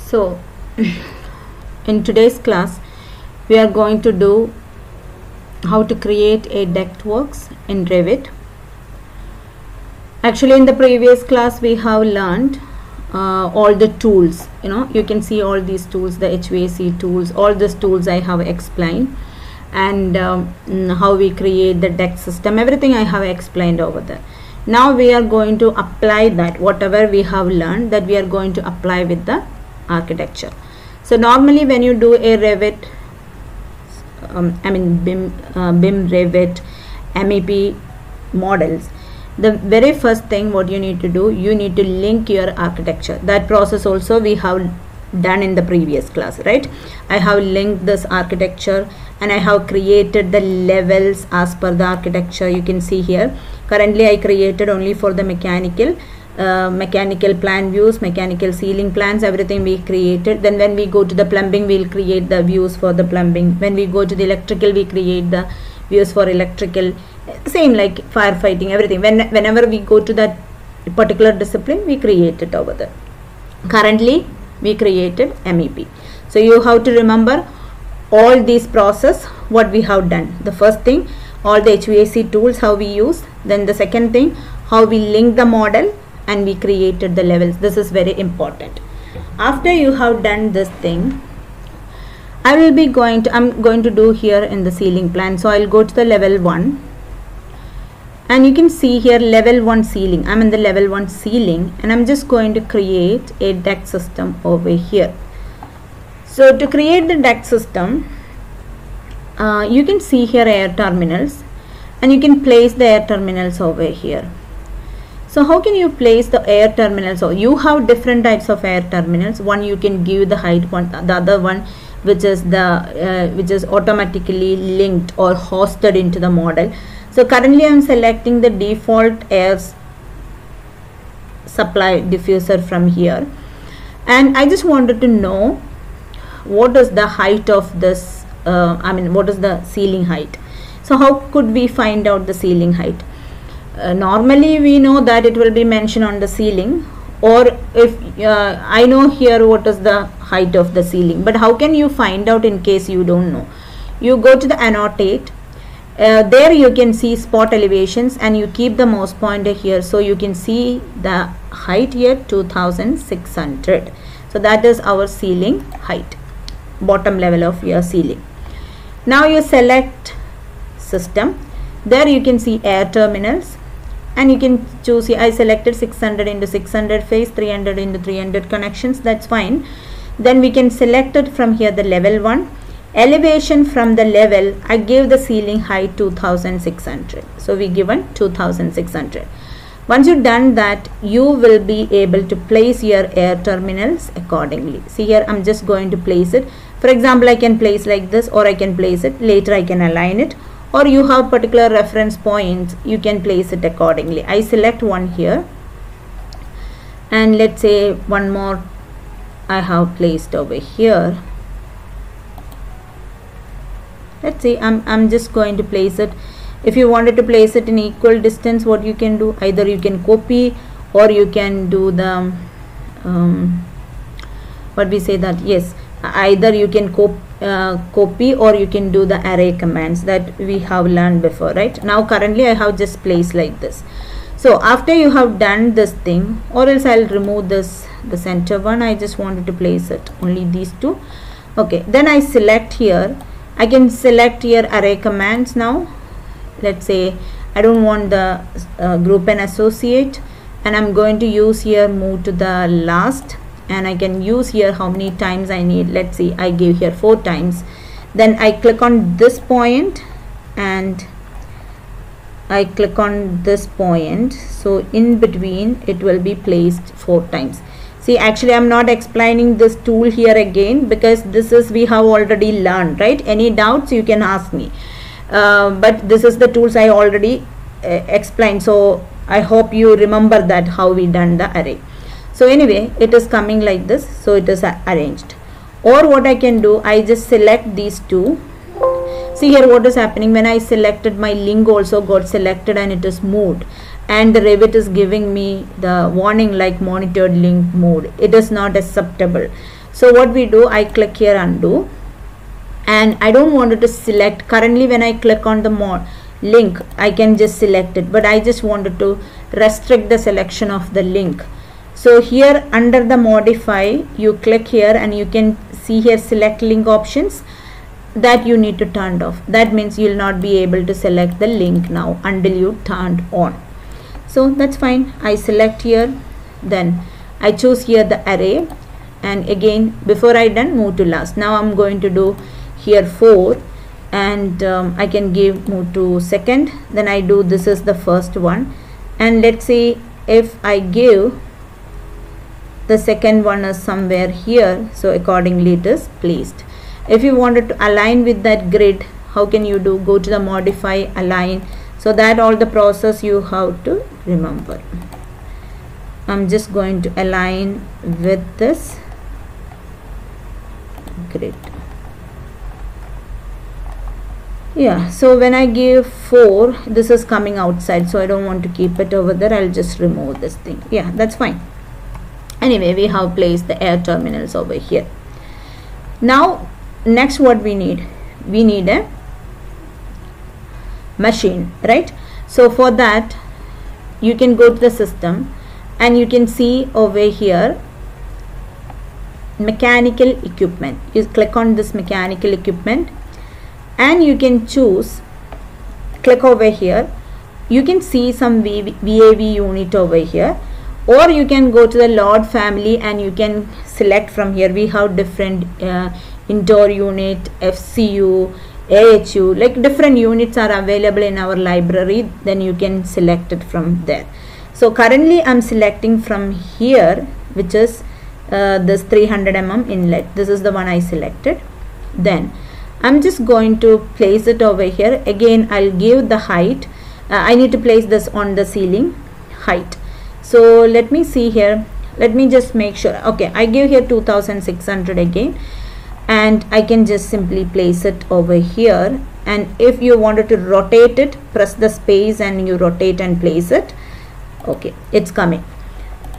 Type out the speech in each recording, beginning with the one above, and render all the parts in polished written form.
So in today's class we are going to do how to create a ductworks in Revit. Actually in the previous class we have learned all the tools. You can see all these tools, the HVAC tools, all these tools I have explained, and how we create the duct system, everything I have explained over there. Now we are going to apply that, whatever we have learned, that we are going to apply with the architecture. So normally when you do a Revit, BIM, Revit, MEP models, the very first thing what you need to do, you need to link your architecture. That process also we have done in the previous class, right? I have linked this architecture and I have created the levels as per the architecture. You can see here currently I created only for the mechanical plan views, mechanical ceiling plans, everything we created. Then when we go to the plumbing, we'll create the views for the plumbing. When we go to the electrical, we create the views for electrical. Same like firefighting, everything. Whenever we go to that particular discipline, we create it over there. Currently we created MEP. So you have to remember all these process what we have done. The first thing, all the HVAC tools how we use. Then the second thing, how we link the model and we created the levels. This is very important. After you have done this thing, I'm going to do here in the ceiling plan. So I'll go to the level 1 and you can see here level 1 ceiling. I'm in the level 1 ceiling and I'm just going to create a duct system over here. So to create the duct system, you can see here air terminals and you can place the air terminals over here. So how can you place the air terminals? So you have different types of air terminals. One you can give the height, one the other one which is automatically linked or hosted into the model. So currently I am selecting the default air supply diffuser from here, and I just wanted to know what is the height of this, what is the ceiling height. So how could we find out the ceiling height? Normally we know that it will be mentioned on the ceiling, or if I know here what is the height of the ceiling, but how can you find out in case you don't know? You go to the annotate, there you can see spot elevations and you keep the mouse pointer here, so you can see the height here 2600. So that is our ceiling height, bottom level of your ceiling. Now you select system, there you can see air terminals and you can choose here. I selected 600 into 600 phase, 300 into 300 connections, that's fine. Then we can select it from here, the level 1 elevation. From the level I gave the ceiling height 2600, so we given 2600. Once you've done that, you will be able to place your air terminals accordingly. See here, I'm just going to place it. For example, I can place like this, or I can place it later, I can align it, or you have particular reference points, you can place it accordingly. I select one here and let's say one more I have placed over here. Let's see, I'm just going to place it. If you wanted to place it in equal distance, what you can do, either you can copy or you can do the either you can copy or you can do the array commands that we have learned before, right? Now currently I have just placed like this. So after you have done this thing, or else I'll remove this, the center one, I just wanted to place it only these two. Okay, then I select here, I can select here array commands. Now let's say I don't want the group and associate, and I'm going to use here move to the last, and I can use here how many times I need. Let's see, I give here 4 times. Then I click on this point and I click on this point, so in between it will be placed 4 times. See, actually I'm not explaining this tool here again because this is we have already learned, right? Any doubts you can ask me, but this is the tools I already explained, so I hope you remember that how we done the array. So anyway, it is coming like this, so it is arranged. Or what I can do, I just select these two. See here what is happening, when I selected, my link also got selected and it is moved. and the Revit is giving me the warning like monitored link mode. It is not acceptable. So what we do, I click here undo, and I don't want it to select. Currently when I click on the link, I can just select it, but I just wanted to restrict the selection of the link. So here under the modify, you click here and you can see here select link options. That you need to turn off. That means you will not be able to select the link now until you turned on. So that's fine. I select here, then I choose here the array, and again before I done, move to last. Now I'm going to do here 4, and I can move to second, then I do this is the first one, and let's see if I give the second one is somewhere here, so accordingly it is placed. If you wanted to align with that grid, how can you do? Go to the modify, align. So that all the process you have to remember. I'm just going to align with this grid. Yeah, so when I give 4, this is coming outside, so I don't want to keep it over there. I'll just remove this thing. Yeah, that's fine. Anyway, we have placed the air terminals over here. Now next what we need a machine, right? So for that you can go to the system and you can see over here mechanical equipment. You click on this mechanical equipment and you can choose, click over here, you can see some VAV unit over here, or you can go to the load family and you can select from here. We have different indoor unit, FCU, AHU, like different units are available in our library, then you can select it from there. So currently I'm selecting from here, which is this 300 mm inlet. This is the one I selected. Then I'm just going to place it over here. Again I'll give the height. I need to place this on the ceiling height. So let me see here, let me just make sure. Okay, I give here 2600 again, and I can just simply place it over here, and if you wanted to rotate it, press the space and you rotate and place it. Okay, it's coming.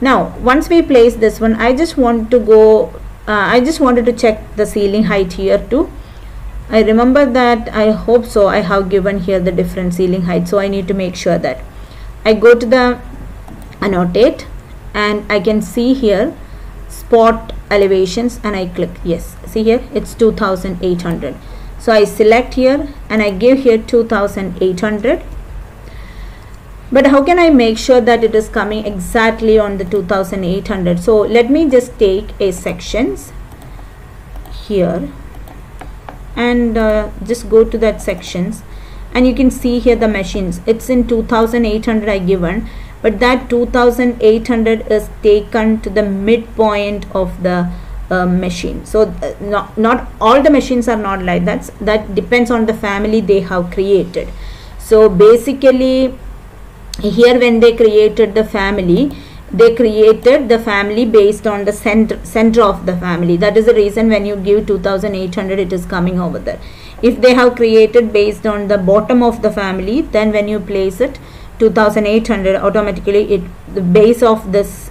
Now once we place this one, I just want to go I just wanted to check the ceiling height here too. I remember that, I hope so, I have given here the different ceiling height, so I need to make sure that I go to the annotate and I can see here spot elevations and I click yes. See here it's 2800. So I select here and I give here 2800. But how can I make sure that it is coming exactly on the 2800? So let me just take a sections here and just go to that sections, and you can see here the machines. It's in 2800 I given, but that 2800 is taken to the midpoint of the machine. So not all the machines are not like that. That depends on the family they have created. So basically here when they created the family, they created the family based on the center of the family. That is the reason when you give 2800 it is coming over there. If they have created based on the bottom of the family, then when you place it 2800, automatically the base of this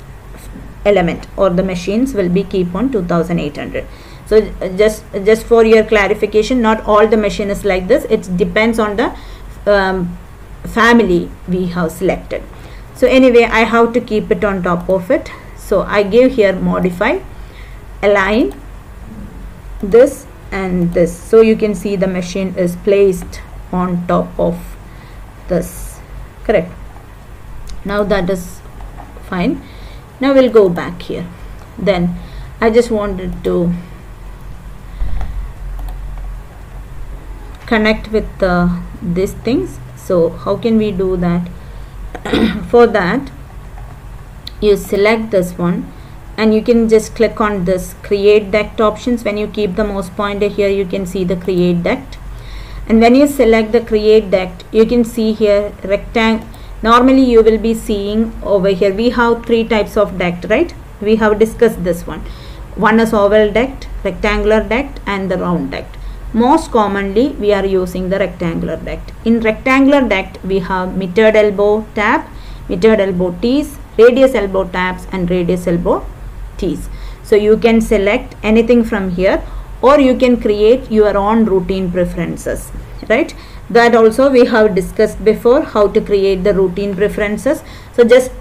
element or the machines will be keep on 2800. So just for your clarification, not all the machine is like this. It depends on the family we have selected. So anyway, I have to keep it on top of it. So I give here modify, align this and this. So you can see the machine is placed on top of this. Correct. Now that is fine. Now we'll go back here. Then I just wanted to connect with these things. So how can we do that? For that you select this one and you can just click on this create duct options. When you keep the mouse pointer here, you can see the create duct, and when you select the create duct, you can see here rectangle. Normally you will be seeing over here we have 3 types of duct, right? We have discussed this one. One is oval duct, rectangular duct and the round duct. Most commonly we are using the rectangular duct. In rectangular duct we have metered elbow tab, metered elbow tees, radius elbow tabs and radius elbow tees. So you can select anything from here, or you can create your own routine preferences, right? That also we have discussed before, how to create the routine preferences. So just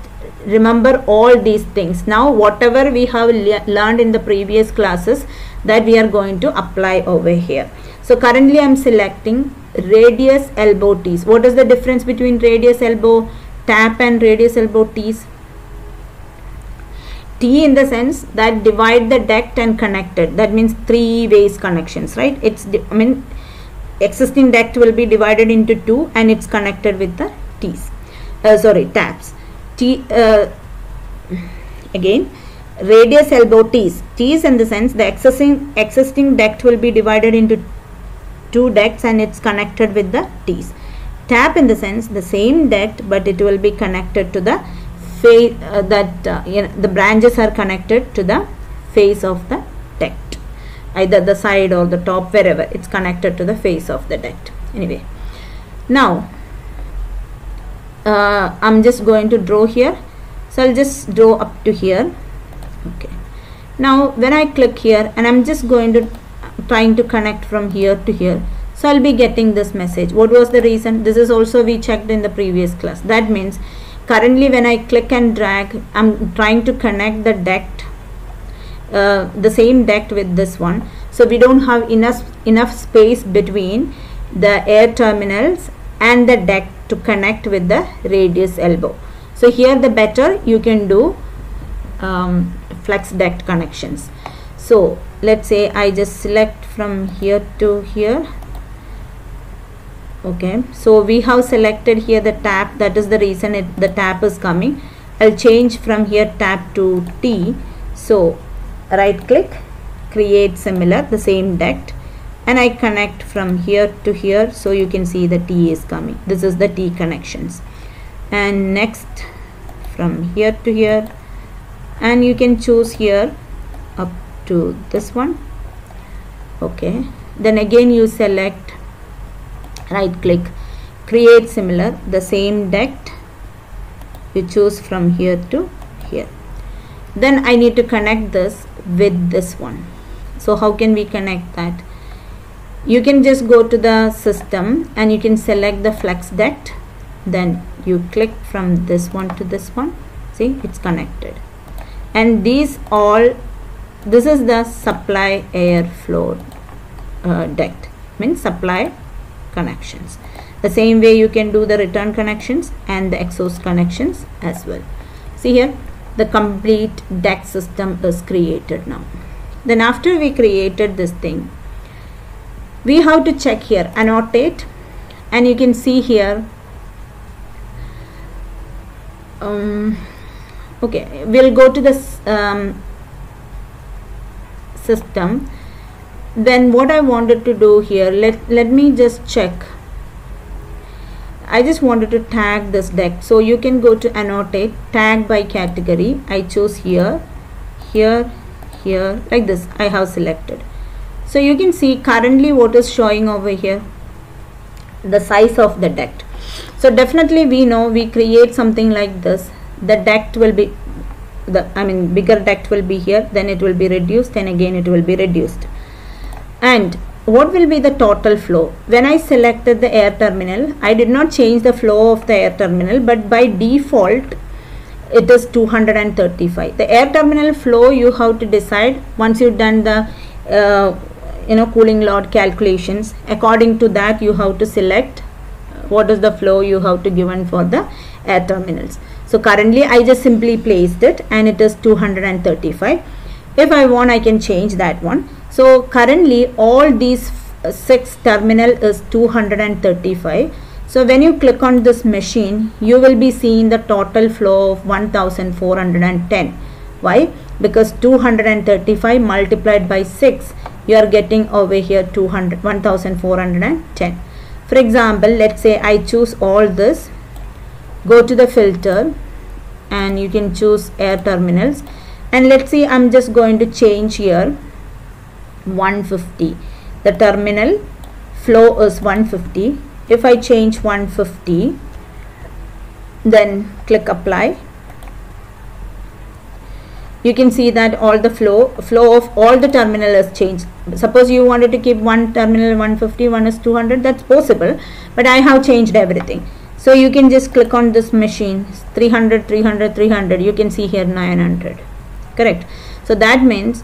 remember all these things. Now whatever we have learned in the previous classes, that we are going to apply over here. So currently I am selecting radius elbow tees. What is the difference between radius elbow tap and radius elbow tees? T in the sense that divide the duct and connect it. That means 3 ways connections, right? Existing duct will be divided into 2 and it's connected with the taps. Again, radius elbow tees. Tees in the sense the existing duct will be divided into 2 ducts and it's connected with the tees. Tap in the sense the same duct, but it will be connected to the face the branches are connected to the face of the duct, either the side or the top, wherever it's connected to the face of the duct. Anyway, now I'm just going to draw here. So I'll just draw up to here. Okay, now when I click here and I'm just going to trying to connect from here to here, so I'll be getting this message. What was the reason? This is also we checked in the previous class. That means currently when I click and drag, I'm trying to connect the duct, the same duct with this one. So we don't have enough space between the air terminals and the duct to connect with the radius elbow. So here the better you can do flex duct connections. So let's say I just select from here to here. Okay, so we have selected here the tap. That is the reason the tap is coming. I'll change from here tap to T. So right click, create similar, the same duct, and I connect from here to here. So you can see the T is coming. This is the T connections. And next from here to here, and you can choose here up to this one. Okay, then again you select, right click, create similar, the same duct, you choose from here to here. Then I need to connect this with this one. So how can we connect that? You can just go to the system and you can select the flex duct, then you click from this one to this one. See, it's connected. And these all, this is the supply airflow duct, means supply connections. The same way you can do the return connections and the exhaust connections as well. See here, the complete duct system is created now. Then after we created this thing, we have to check here, annotate, and you can see here, okay, we'll go to this system. Then what I wanted to do here, let me just check. I just wanted to tag this duct. So you can go to annotate, tag by category. I choose here, here, here, like this I have selected. So you can see currently what is showing over here, the size of the duct. So definitely we know we create something like this, the duct will be bigger duct will be here, then it will be reduced, and again it will be reduced. And what will be the total flow? When I selected the air terminal, I did not change the flow of the air terminal, but by default it is 235. The air terminal flow you have to decide once you've done the cooling load calculations. According to that you have to select what is the flow you have to given for the air terminals. So currently I just simply placed it and it is 235. If I want, I can change that one. So currently all these 6 terminal is 235. So when you click on this machine, you will be seeing the total flow of 1410. Why? Because 235 multiplied by 6, you are getting over here 1410. For example, let's say I choose all this, go to the filter and you can choose air terminals, and let's see I'm just going to change here 150. The terminal flow is 150. If I change 150, then click apply. you can see that all the flow of all the terminal is changed. Suppose you wanted to keep one terminal 150, one is 200, that's possible, but I have changed everything. So you can just click on this machine, 300, 300, 300, you can see here 900, correct. So that means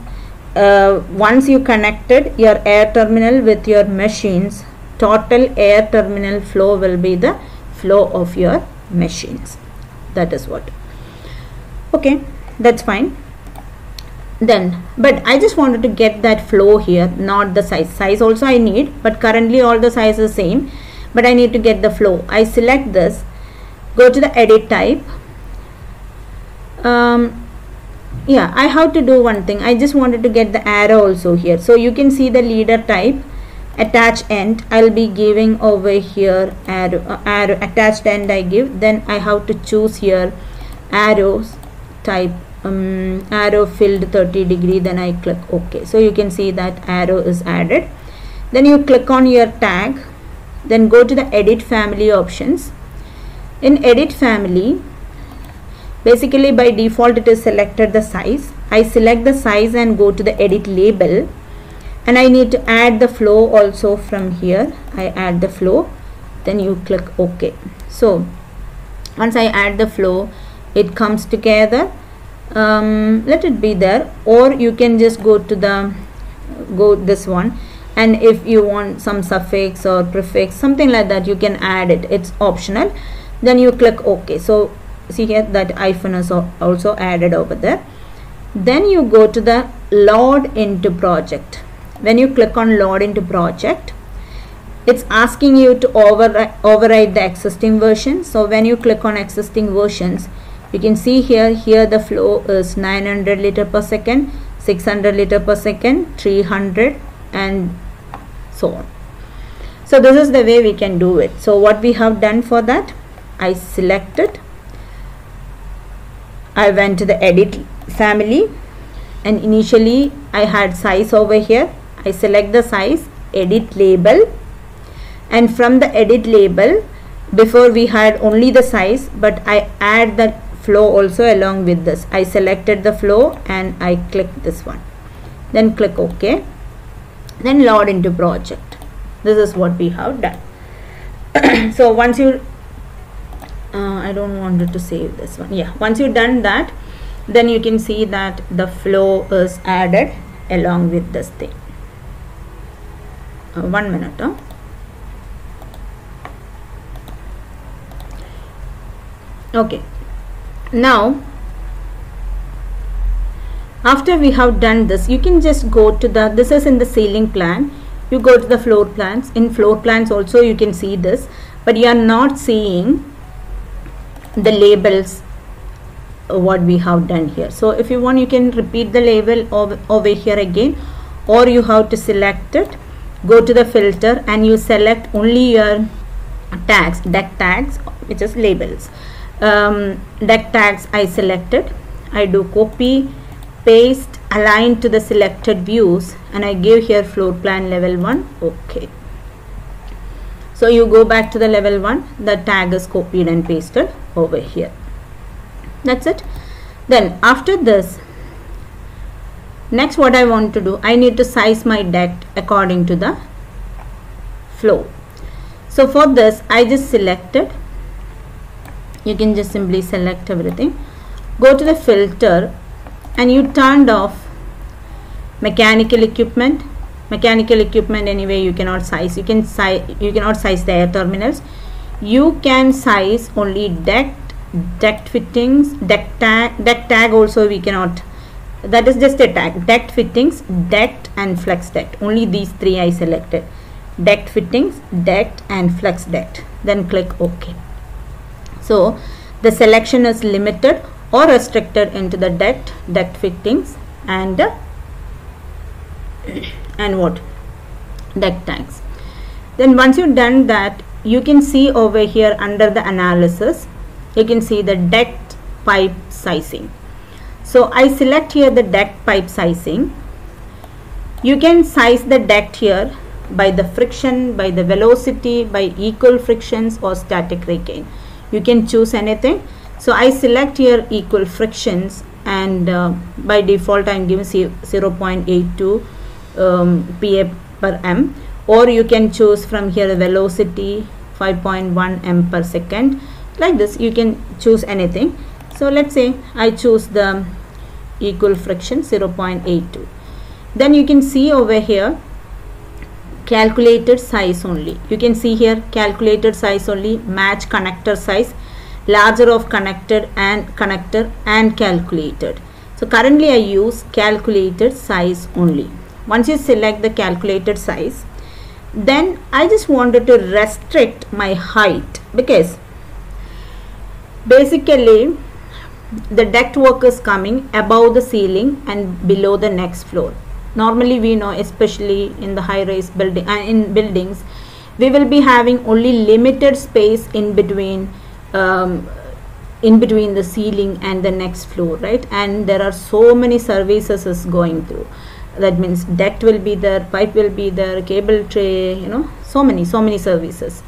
once you connected your air terminal with your machines, total air terminal flow will be the flow of your machines. That is what. Okay, that's fine. Then, but I just wanted to get that flow here, not the size also I need, but currently all the size is same, but I need to get the flow. I select this, go to the edit type. Yeah, I have to do one thing. I just wanted to get the arrow also here. So you can see the leader type, attach end. I'll be giving over here arrow, attached end I give. Then I have to choose here arrows type, arrow filled 30 degree. Then I click OK. So you can see that arrow is added. Then you click on your tag. Then go to the edit family options. In edit family, basically by default it is selected the size. I select the size and go to the edit label, and I need to add the flow also from here. I add the flow, then you click OK. So once I add the flow, it comes together. Let it be there, or you can just go to the this one, and if you want some suffix or prefix, something like that, you can add it, it's optional. Then you click OK. So see here that hyphen is also added over there. Then you go to the load into project. When you click on load into project, it's asking you to override the existing version. So when you click on existing versions, you can see here the flow is 900 liter per second, 600 liter per second, 300, and so on. So this is the way we can do it. So what we have done for that, I selected, I went to the edit family, and initially I had size over here. I select the size, edit label, and from the edit label, before we had only the size, but I add the flow also along with this. I selected the flow and I click this one, then click OK, then load into project. This is what we have done. So once you I don't want it to save this one. Yeah, once you've done that, then you can see that the flow is added along with this thing. 1 minute. Okay, now after we have done this, you can just go to the, this is in the ceiling plan, you go to the floor plans. In floor plans also you can see this, but you are not seeing the labels what we have done here. So if you want, you can repeat the label over here again, or you have to select it, go to the filter, and you select only your tags, deck tags, which is labels. Deck tags I selected, I do copy, paste, align to the selected views, and I give here floor plan level 1. Okay, so you go back to the level 1, the tag is copied and pasted over here. That's it. Then after this, next what I want to do, I need to size my deck according to the flow. So for this, I just selected, you can just simply select everything, go to the filter, and you turned off mechanical equipment. Mechanical equipment anyway you cannot size, you cannot size the air terminals. You can size only deck fittings, deck tag also we cannot, that is just a tag, deck fittings, deck and flex deck, only these three I selected, deck fittings, deck and flex deck. Then click OK. So the selection is limited or restricted into the deck fittings and what, deck tags. Then once you've done that, you can see over here under the analysis, you can see the deck pipe sizing. So I select here the deck pipe sizing. You can size the deck here by the friction, by the velocity, by equal frictions or static regain. You can choose anything. So I select here equal frictions and by default I'm giving 0.82 PA per M, or you can choose from here a velocity 5.1 M per second. Like this you can choose anything. So let's say I choose the equal friction 0.82. Then you can see over here calculated size only. You can see here calculated size only, match connector size, larger of connector and calculated. So currently I use calculated size only. Once you select the calculated size, then I just wanted to restrict my height, because basically the duct work is coming above the ceiling and below the next floor. Normally we know, especially in the high-rise building and in buildings, we will be having only limited space in between the ceiling and the next floor, right? And there are so many services is going through. That means duct will be there, pipe will be there, cable tray, you know, so many services.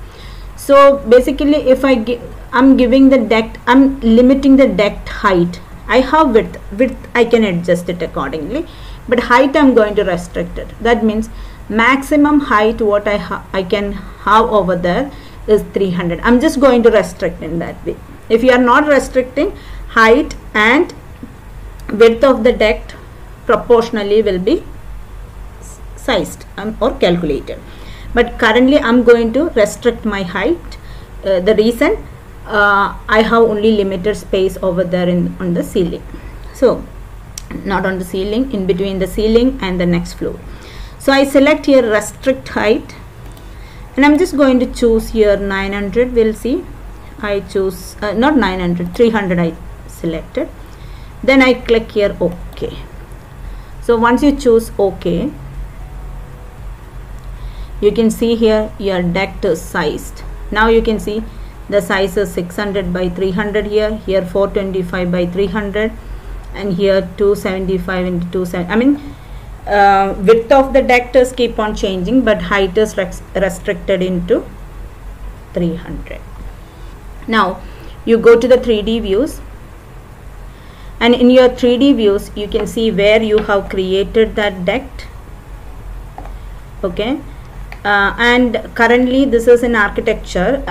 So basically if I'm giving the duct, I'm limiting the duct height. I have width I can adjust it accordingly, but height I'm going to restrict it. That means maximum height what I can have over there is 300. I'm just going to restrict in that way. If you are not restricting, height and width of the duct proportionally will be sized or calculated. But currently I'm going to restrict my height. The reason I have only limited space over there on the ceiling. So not on the ceiling, in between the ceiling and the next floor. So I select here restrict height, and I'm just going to choose here 900. We'll see. I choose not 900, 300 I selected. Then I click here OK. So once you choose OK, you can see here your duct is sized. Now you can see the size is 600 by 300 here 425 by 300, and here 275 into 270. I mean width of the duct is keep on changing, but height is restricted into 300. Now you go to the 3D views, and in your 3D views you can see where you have created that duct. Okay. And currently this is in architecture.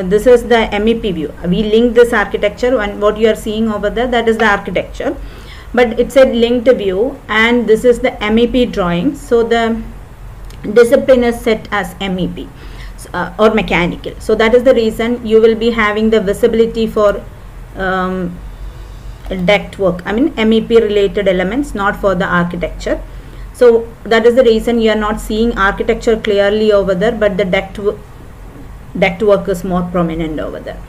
This is the MEP view. We link this architecture, and what you are seeing over there, that is the architecture, but it's a linked view, and this is the MEP drawing. So the discipline is set as MEP or mechanical. So that is the reason you will be having the visibility for duct work. MEP related elements, not for the architecture. So that is the reason you are not seeing architecture clearly over there, but the duct work is more prominent over there.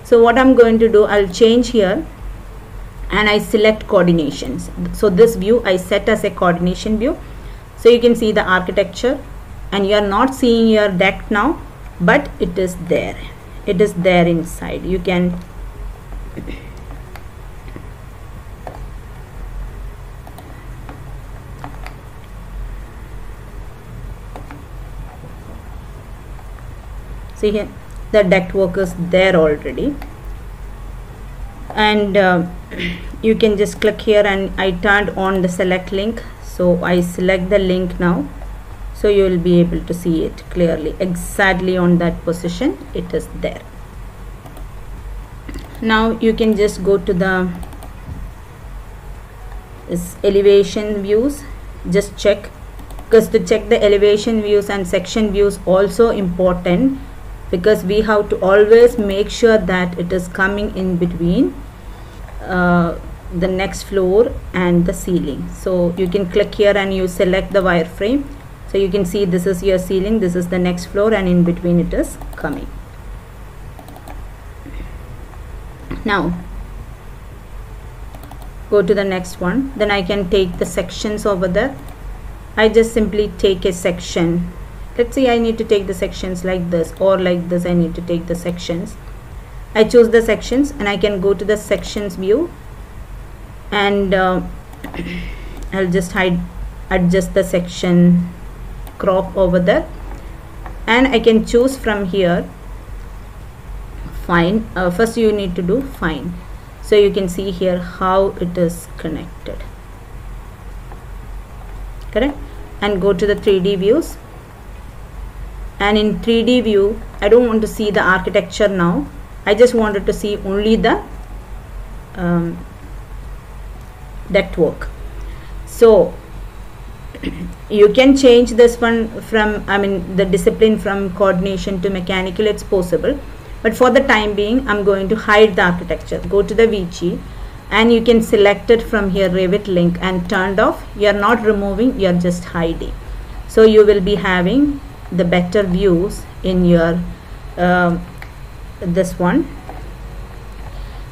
So what I'm going to do, I'll change here and I select coordinations. So this view I set as a coordination view. So you can see the architecture, and you are not seeing your duct now, but it is there. It is there inside. You can see here the duct work is there already, and you can just click here, and I turned on the select link. So I select the link now, so you will be able to see it clearly exactly on that position. It is there. Now you can just go to the elevation views. Just check, because to check the elevation views and section views also important, because we have to always make sure that it is coming in between the next floor and the ceiling. So you can click here and you select the wireframe. So you can see this is your ceiling, this is the next floor, and in between it is coming. Now go to the next one. Then I can take the sections over there. I just simply take a section. Let's say I need to take the sections like this, or like this I need to take the sections. I choose the sections, and I can go to the sections view, and I'll just adjust the section crop over there, and I can choose from here fine. First you need to do fine. So you can see here how it is connected, correct? And go to the 3D views, and in 3D view I don't want to see the architecture now, I just wanted to see only the ductwork. So you can change this one from, the discipline from coordination to mechanical, it's possible, but for the time being I'm going to hide the architecture. Go to the VG and you can select it from here, Revit link, and turned off. You are not removing, you are just hiding. So you will be having the better views in your this one.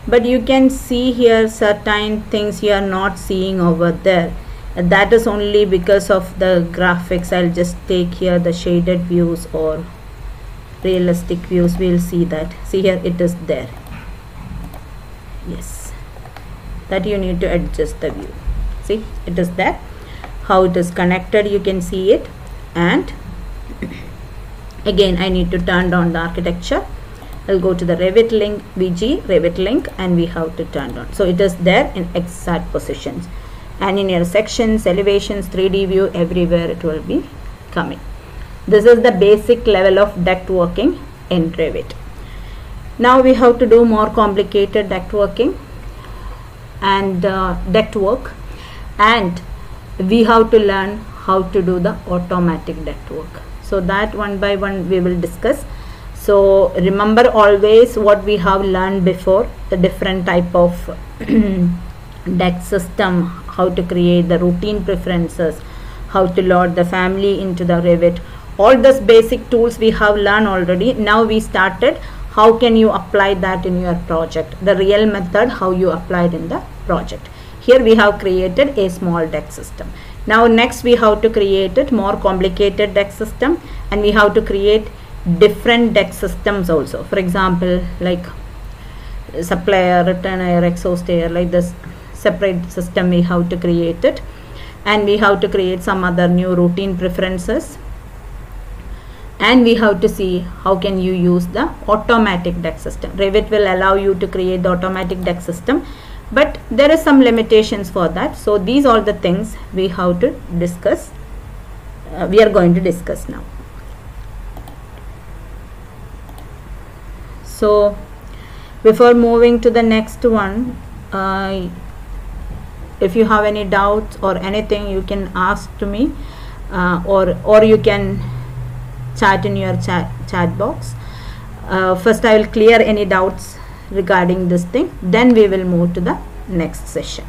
But you can see here certain things you are not seeing over there. That is only because of the graphics. I'll just take here the shaded views or realistic views. We'll see that. See here, it is there. Yes, that you need to adjust the view. See, it is there. How it is connected, you can see it. And again, I need to turn down the architecture. I'll go to the Revit link, VG, Revit link, and we have to turn down. So it is there in exact positions. And in your sections, elevations, 3D view, everywhere it will be coming. This is the basic level of duct working in Revit. Now we have to do more complicated duct working and duct work, and we have to learn how to do the automatic duct work. So that one by one we will discuss. So remember always what we have learned before, the different type of duct system, how to create the routine preferences, how to load the family into the Revit. All those basic tools we have learned already. Now we started how can you apply that in your project, the real method how you applied in the project. Here we have created a small duct system. Now next we have to create it more complicated duct system, and we have to create different duct systems also. For example, like supply air, return air, exhaust air, like this separate system we have to create it. And we have to create some other new routine preferences, and we have to see how can you use the automatic duct system. Revit will allow you to create the automatic duct system, but there is some limitations for that. So these are the things we have to discuss, we are going to discuss now. So before moving to the next one, if you have any doubts or anything, you can ask to me, or you can chat in your chat box. First I will clear any doubts regarding this thing, then we will move to the next session.